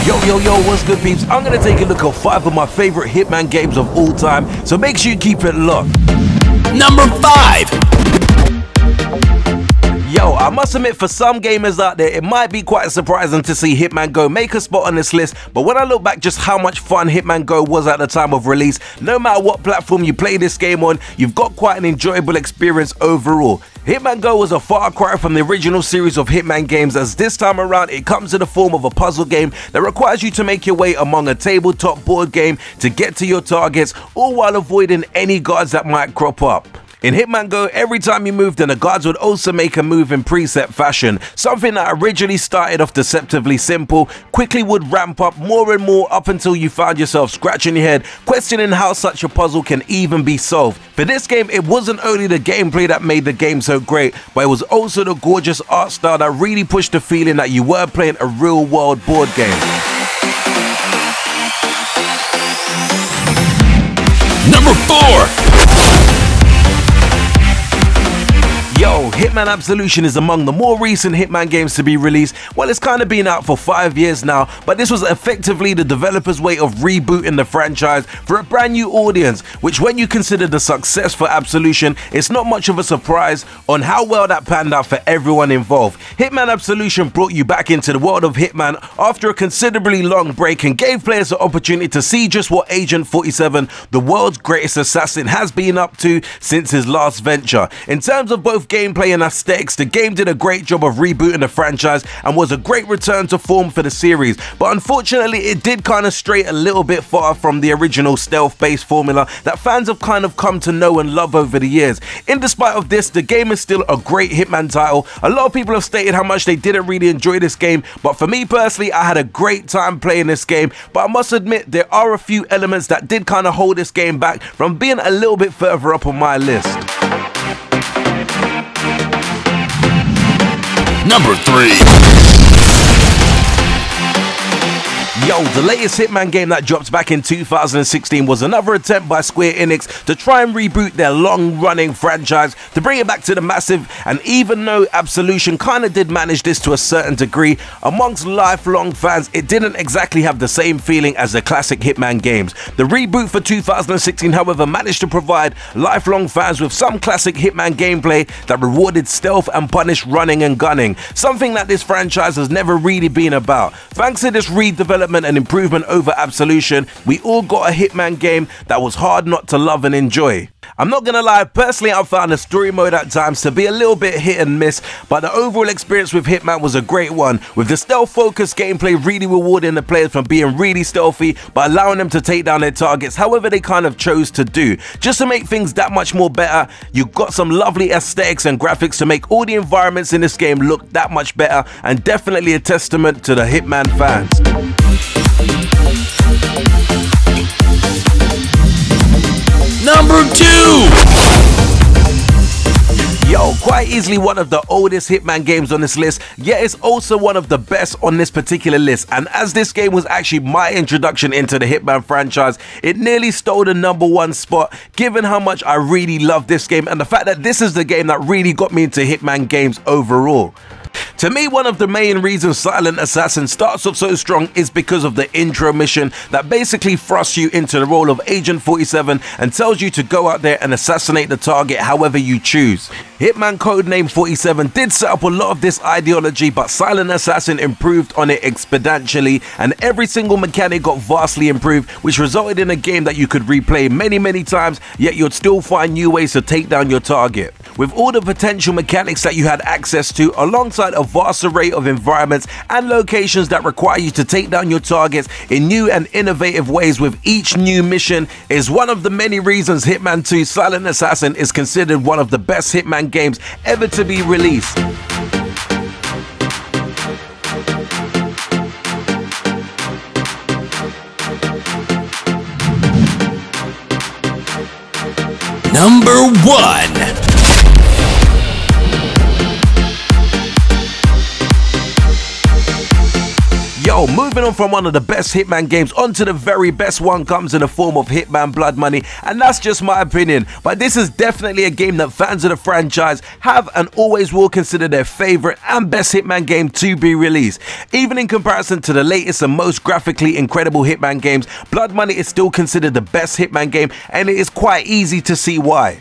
Yo, what's good, peeps? I'm gonna take a look at 5 of my favorite Hitman games of all time, so make sure you keep it locked. Number 5. Yo, I must admit, for some gamers out there, it might be quite surprising to see Hitman Go make a spot on this list, but when I look back just how much fun Hitman Go was at the time of release, no matter what platform you play this game on, you've got quite an enjoyable experience overall. Hitman Go was a far cry from the original series of Hitman games, as this time around it comes in the form of a puzzle game that requires you to make your way among a tabletop board game to get to your targets, all while avoiding any guards that might crop up. In Hitman Go, every time you moved, then the guards would also make a move in preset fashion. Something that originally started off deceptively simple, quickly would ramp up more and more up until you found yourself scratching your head, questioning how such a puzzle can even be solved. For this game, it wasn't only the gameplay that made the game so great, but it was also the gorgeous art style that really pushed the feeling that you were playing a real-world board game. Number 4. Yo, Hitman Absolution is among the more recent Hitman games to be released. Well, it's kind of been out for 5 years now, but this was effectively the developers' way of rebooting the franchise for a brand new audience, which when you consider the success for Absolution, it's not much of a surprise on how well that panned out for everyone involved. Hitman Absolution brought you back into the world of Hitman after a considerably long break and gave players the opportunity to see just what Agent 47, the world's greatest assassin, has been up to since his last venture. In terms of both gameplay and aesthetics, the game did a great job of rebooting the franchise and was a great return to form for the series, but unfortunately it did kind of stray a little bit far from the original stealth-based formula that fans have kind of come to know and love over the years. In despite of this, the game is still a great Hitman title. A lot of people have stated how much they didn't really enjoy this game, but for me personally, I had a great time playing this game, but I must admit there are a few elements that did kind of hold this game back from being a little bit further up on my list. Number 3. Yo, the latest Hitman game that dropped back in 2016 was another attempt by Square Enix to try and reboot their long-running franchise to bring it back to the masses, and even though Absolution kind of did manage this to a certain degree, amongst lifelong fans it didn't exactly have the same feeling as the classic Hitman games. The reboot for 2016, however, managed to provide lifelong fans with some classic Hitman gameplay that rewarded stealth and punished running and gunning, something that this franchise has never really been about. Thanks to this redevelopment and improvement over Absolution, we all got a Hitman game that was hard not to love and enjoy. I'm not gonna lie, personally I found the story mode at times to be a little bit hit and miss, but the overall experience with Hitman was a great one, with the stealth focused gameplay really rewarding the players from being really stealthy by allowing them to take down their targets however they kind of chose to do. Just to make things that much more better, you got some lovely aesthetics and graphics to make all the environments in this game look that much better, and definitely a testament to the Hitman fans. Number 2. Yo, quite easily one of the oldest Hitman games on this list, yet it's also one of the best on this particular list, and as this game was actually my introduction into the Hitman franchise, it nearly stole the number 1 spot given how much I really love this game and the fact that this is the game that really got me into Hitman games overall. To me, one of the main reasons Silent Assassin starts off so strong is because of the intro mission that basically thrusts you into the role of Agent 47 and tells you to go out there and assassinate the target however you choose. Hitman Codename 47 did set up a lot of this ideology, but Silent Assassin improved on it exponentially, and every single mechanic got vastly improved, which resulted in a game that you could replay many times, yet you'd still find new ways to take down your target. With all the potential mechanics that you had access to, alongside a vast array of environments and locations that require you to take down your targets in new and innovative ways with each new mission, is one of the many reasons Hitman 2 Silent Assassin is considered one of the best Hitman games ever to be released. Number 1. Yo, So moving on from one of the best Hitman games onto the very best one comes in the form of Hitman Blood Money, and that's just my opinion, but this is definitely a game that fans of the franchise have and always will consider their favorite and best Hitman game to be released. Even in comparison to the latest and most graphically incredible Hitman games, Blood Money is still considered the best Hitman game, and it is quite easy to see why.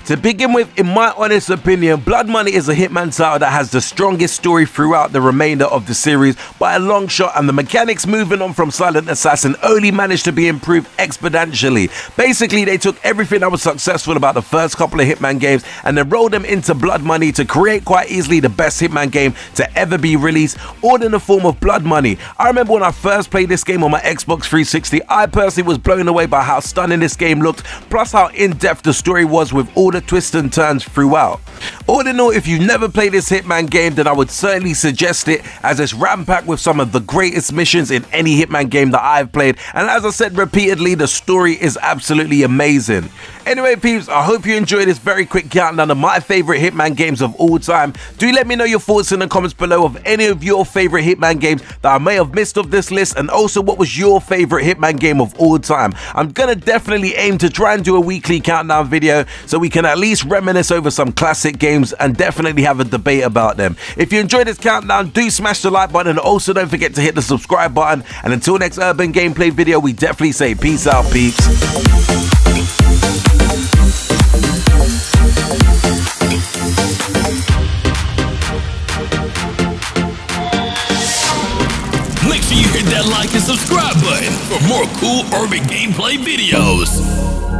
To begin with, in my honest opinion, Blood Money is a Hitman title that has the strongest story throughout the remainder of the series by a long shot, and the mechanics moving on from Silent Assassin only managed to be improved exponentially. Basically, they took everything that was successful about the first couple of Hitman games and then rolled them into Blood Money to create quite easily the best Hitman game to ever be released, all in the form of Blood Money. I remember when I first played this game on my Xbox 360, I personally was blown away by how stunning this game looked, plus how in-depth the story was with all the twists and turns throughout. All in all, if you've never played this Hitman game, then I would certainly suggest it, as it's ram-packed with some of the greatest missions in any Hitman game that I've played, and as I said repeatedly, the story is absolutely amazing. Anyway peeps, I hope you enjoyed this very quick countdown of my favorite Hitman games of all time. Do let me know your thoughts in the comments below of any of your favorite Hitman games that I may have missed off this list, and also what was your favorite Hitman game of all time. I'm gonna definitely aim to try and do a weekly countdown video so we can at least reminisce over some classic games and definitely have a debate about them. If you enjoyed this countdown, do smash the like button, and also don't forget to hit the subscribe button. And until next urban gameplay video, we definitely say peace out, peeps. Make sure you hit that like and subscribe button for more cool urban gameplay videos.